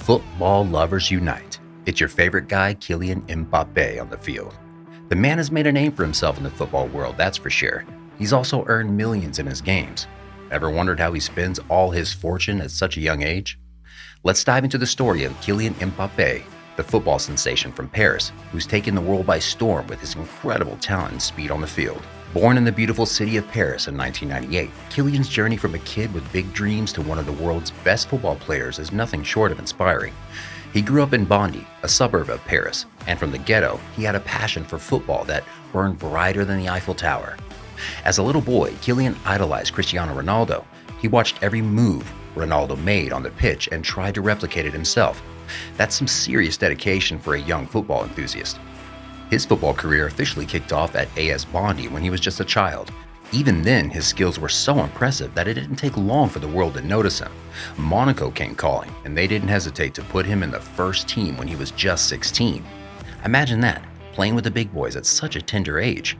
Football lovers unite. It's your favorite guy, Kylian Mbappé, on the field. The man has made a name for himself in the football world, that's for sure. He's also earned millions in his games. Ever wondered how he spends all his fortune at such a young age? Let's dive into the story of Kylian Mbappé, the football sensation from Paris, who's taken the world by storm with his incredible talent and speed on the field. Born in the beautiful city of Paris in 1998, Kylian's journey from a kid with big dreams to one of the world's best football players is nothing short of inspiring. He grew up in Bondy, a suburb of Paris, and from the ghetto, he had a passion for football that burned brighter than the Eiffel Tower. As a little boy, Kylian idolized Cristiano Ronaldo. He watched every move Ronaldo made on the pitch and tried to replicate it himself. That's some serious dedication for a young football enthusiast. His football career officially kicked off at AS Bondy when he was just a child. Even then, his skills were so impressive that it didn't take long for the world to notice him. Monaco came calling, and they didn't hesitate to put him in the first team when he was just 16. Imagine that, playing with the big boys at such a tender age.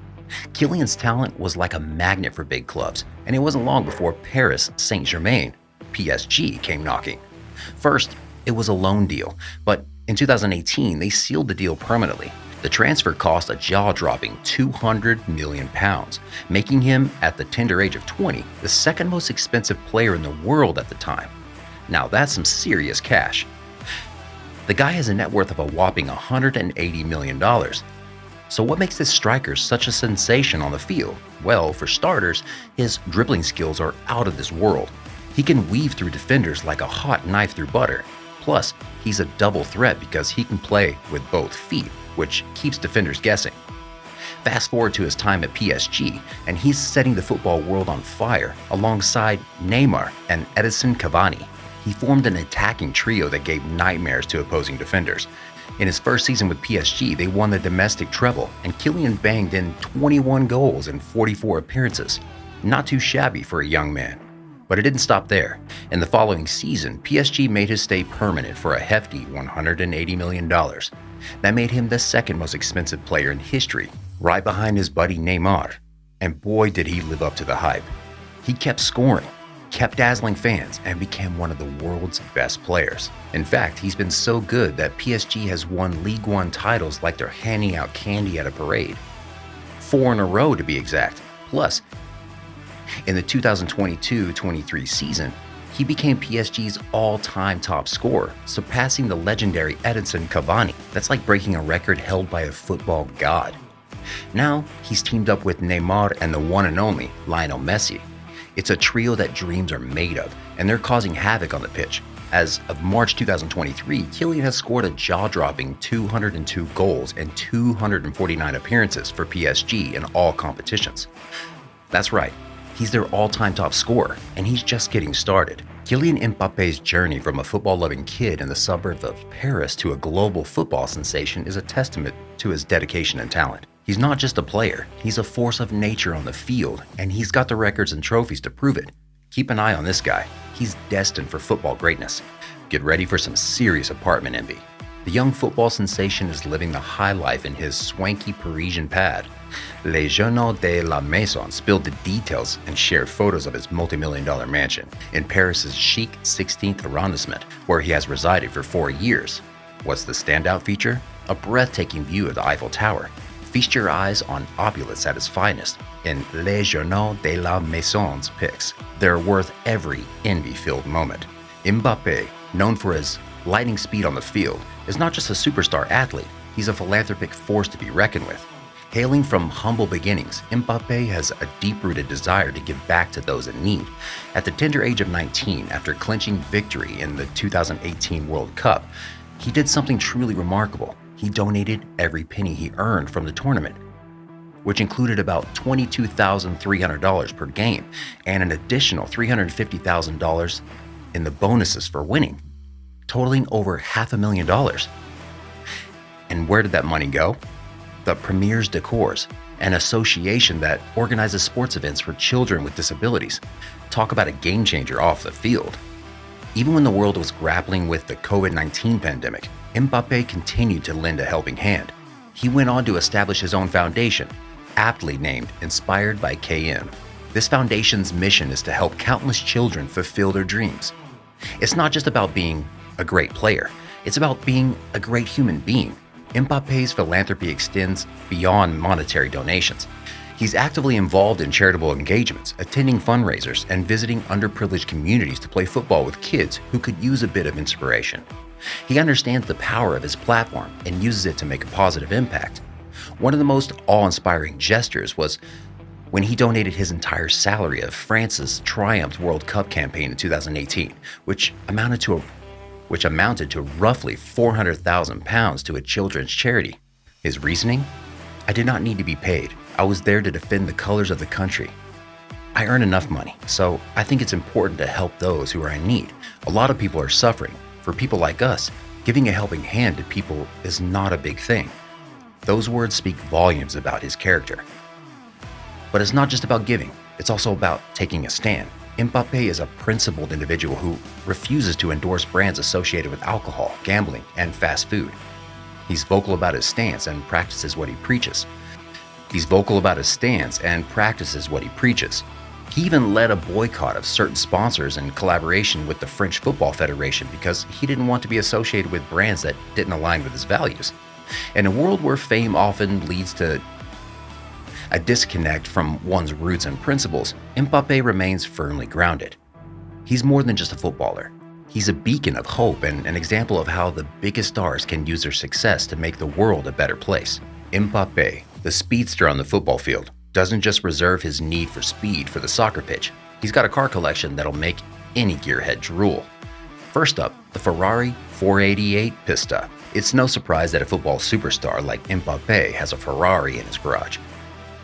Kylian's talent was like a magnet for big clubs, and it wasn't long before Paris Saint-Germain, PSG, came knocking. First, it was a loan deal, but in 2018, they sealed the deal permanently. The transfer cost a jaw-dropping £200 million, making him, at the tender age of 20, the second most expensive player in the world at the time. Now that's some serious cash. The guy has a net worth of a whopping $180 million. So what makes this striker such a sensation on the field? Well, for starters, his dribbling skills are out of this world. He can weave through defenders like a hot knife through butter. Plus, he's a double threat because he can play with both feet, which keeps defenders guessing. Fast forward to his time at PSG, and he's setting the football world on fire alongside Neymar and Edinson Cavani. He formed an attacking trio that gave nightmares to opposing defenders. In his first season with PSG, they won the domestic treble, and Kylian banged in 21 goals in 44 appearances. Not too shabby for a young man. But it didn't stop there. In the following season, PSG made his stay permanent for a hefty $180 million. That made him the second most expensive player in history, right behind his buddy Neymar. And boy, did he live up to the hype. He kept scoring, kept dazzling fans, and became one of the world's best players. In fact, he's been so good that PSG has won League One titles like they're handing out candy at a parade. 4 in a row to be exact. Plus, in the 2022-23 season, he became PSG's all-time top scorer, surpassing the legendary Edinson Cavani. That's like breaking a record held by a football god. Now, he's teamed up with Neymar and the one and only Lionel Messi. It's a trio that dreams are made of, and they're causing havoc on the pitch. As of March 2023, Kylian has scored a jaw-dropping 202 goals and 249 appearances for PSG in all competitions. That's right. He's their all-time top scorer, and he's just getting started. Kylian Mbappe's journey from a football-loving kid in the suburbs of Paris to a global football sensation is a testament to his dedication and talent. He's not just a player, he's a force of nature on the field, and he's got the records and trophies to prove it. Keep an eye on this guy. He's destined for football greatness. Get ready for some serious apartment envy. The young football sensation is living the high life in his swanky Parisian pad. Les Journaux de la Maison spilled the details and shared photos of his multi-million-dollar mansion in Paris's chic 16th arrondissement, where he has resided for 4 years. What's the standout feature? A breathtaking view of the Eiffel Tower. Feast your eyes on opulence at its finest in Les Journaux de la Maison's pics. They're worth every envy-filled moment. Mbappé, known for his lightning speed on the field, is not just a superstar athlete, he's a philanthropic force to be reckoned with. Hailing from humble beginnings, Mbappé has a deep-rooted desire to give back to those in need. At the tender age of 19, after clinching victory in the 2018 World Cup, he did something truly remarkable. He donated every penny he earned from the tournament, which included about $22,300 per game and an additional $350,000 in the bonuses for winning, totaling over $500,000. And where did that money go? The Premier's Decors, an association that organizes sports events for children with disabilities. Talk about a game changer off the field. Even when the world was grappling with the COVID-19 pandemic, Mbappé continued to lend a helping hand. He went on to establish his own foundation, aptly named Inspired by KM. This foundation's mission is to help countless children fulfill their dreams. It's not just about being a great player. It's about being a great human being. Mbappe's philanthropy extends beyond monetary donations. He's actively involved in charitable engagements, attending fundraisers, and visiting underprivileged communities to play football with kids who could use a bit of inspiration. He understands the power of his platform and uses it to make a positive impact. One of the most awe-inspiring gestures was when he donated his entire salary of France's Triumph World Cup campaign in 2018, which amounted to roughly £400,000 to a children's charity. His reasoning? I did not need to be paid. I was there to defend the colors of the country. I earn enough money, so I think it's important to help those who are in need. A lot of people are suffering. For people like us, giving a helping hand to people is not a big thing. Those words speak volumes about his character. But it's not just about giving, it's also about taking a stand. Mbappe is a principled individual who refuses to endorse brands associated with alcohol, gambling, and fast food. He's vocal about his stance and practices what he preaches. He even led a boycott of certain sponsors in collaboration with the French Football Federation because he didn't want to be associated with brands that didn't align with his values. In a world where fame often leads to a disconnect from one's roots and principles, Mbappe remains firmly grounded. He's more than just a footballer. He's a beacon of hope and an example of how the biggest stars can use their success to make the world a better place. Mbappe, the speedster on the football field, doesn't just reserve his need for speed for the soccer pitch. He's got a car collection that'll make any gearhead drool. First up, the Ferrari 488 Pista. It's no surprise that a football superstar like Mbappe has a Ferrari in his garage.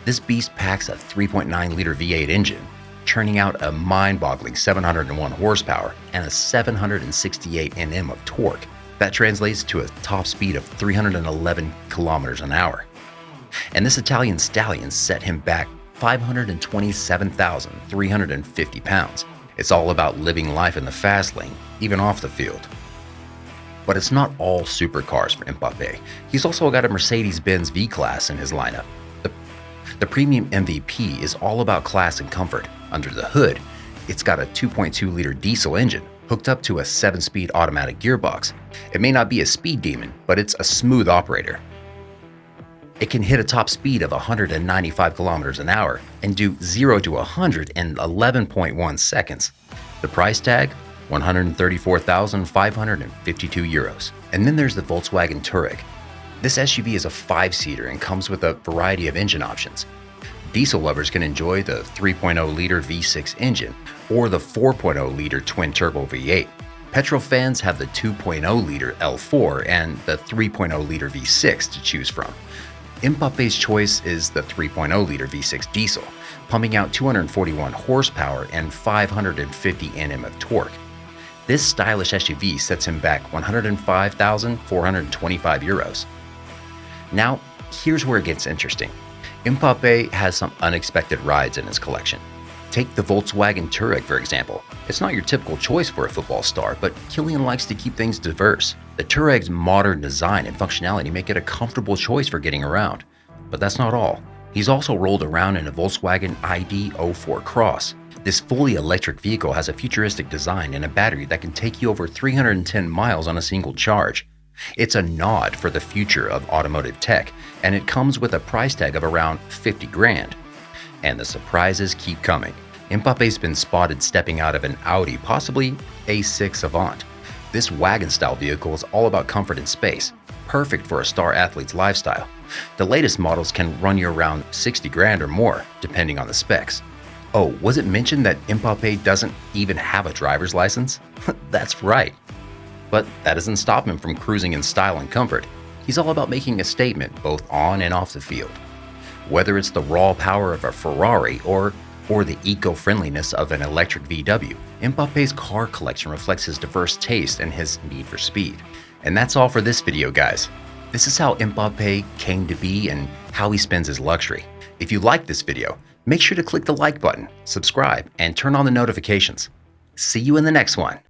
This beast packs a 3.9-liter V8 engine, churning out a mind-boggling 701 horsepower and a 768 Nm of torque. That translates to a top speed of 311 kilometers an hour. And this Italian stallion set him back 527,350 pounds. It's all about living life in the fast lane, even off the field. But it's not all supercars for Mbappe. He's also got a Mercedes-Benz V-Class in his lineup. The premium MVP is all about class and comfort. Under the hood, it's got a 2.2-liter diesel engine hooked up to a 7-speed automatic gearbox. It may not be a speed demon, but it's a smooth operator. It can hit a top speed of 195 kilometers an hour and do 0 to 100 in 11.1 seconds. The price tag? €134,552. And then there's the Volkswagen Touareg. This SUV is a 5-seater and comes with a variety of engine options. Diesel lovers can enjoy the 3.0-liter V6 engine or the 4.0-liter twin-turbo V8. Petrol fans have the 2.0-liter L4 and the 3.0-liter V6 to choose from. Mbappe's choice is the 3.0-liter V6 diesel, pumping out 241 horsepower and 550 Nm of torque. This stylish SUV sets him back €105,425. Now, here's where it gets interesting. Mbappe has some unexpected rides in his collection. Take the Volkswagen Touareg, for example. It's not your typical choice for a football star, but Kylian likes to keep things diverse. The Touareg's modern design and functionality make it a comfortable choice for getting around. But that's not all. He's also rolled around in a Volkswagen ID.04 Cross. This fully electric vehicle has a futuristic design and a battery that can take you over 310 miles on a single charge. It's a nod for the future of automotive tech, and it comes with a price tag of around 50 grand. And the surprises keep coming. Mbappe's been spotted stepping out of an Audi, possibly A6 Avant. This wagon-style vehicle is all about comfort and space, perfect for a star athlete's lifestyle. The latest models can run you around 60 grand or more, depending on the specs. Oh, was it mentioned that Mbappe doesn't even have a driver's license? That's right. But that doesn't stop him from cruising in style and comfort. He's all about making a statement both on and off the field. Whether it's the raw power of a Ferrari or the eco-friendliness of an electric VW, Mbappe's car collection reflects his diverse taste and his need for speed. And that's all for this video, guys. This is how Mbappe came to be and how he spends his luxury. If you liked this video, make sure to click the like button, subscribe, and turn on the notifications. See you in the next one.